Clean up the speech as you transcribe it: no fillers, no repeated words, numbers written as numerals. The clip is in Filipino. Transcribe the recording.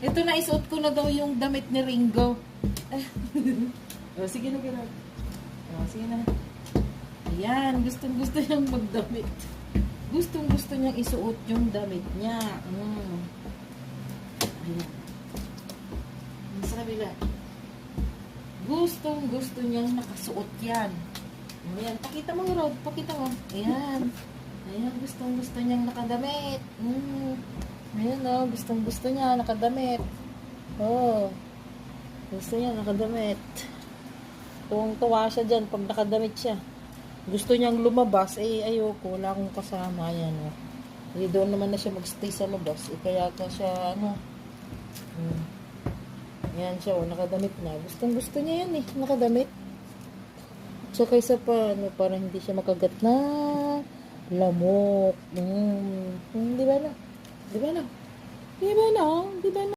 Ito na, isuot ko na daw yung damit ni Ringo. Oh, sige na, gano'n. Oh, sige na. Ayan, gustong-gusto niyang magdamit. Gustong-gusto niyang isuot yung damit niya. Ayan. Sa kabila. Gustong-gusto niyang nakasuot yan. Ayan, pakita mo, Rod. Pakita mo. Ayan. Ayan, gustong-gusto niyang nakadamit. Ayan, oh, gustong-gusto niya nakadamit. Oh. Gusto niya nakadamit. Tuwang-tuwa siya dyan pag nakadamit siya. Gusto niyang lumabas, eh ayoko, wala akong kasama. Ayan, oh. Eh, doon naman na siya magstay sa labas. Eh, kaya ka siya, ano. Ayan siya, oh, nakadamit na. Gustong-gusto niya yan, eh, nakadamit. So, kaysa pa, ano, parang hindi siya makagat na lamok. Di ba na? Di ba na? Di ba na? Di ba na?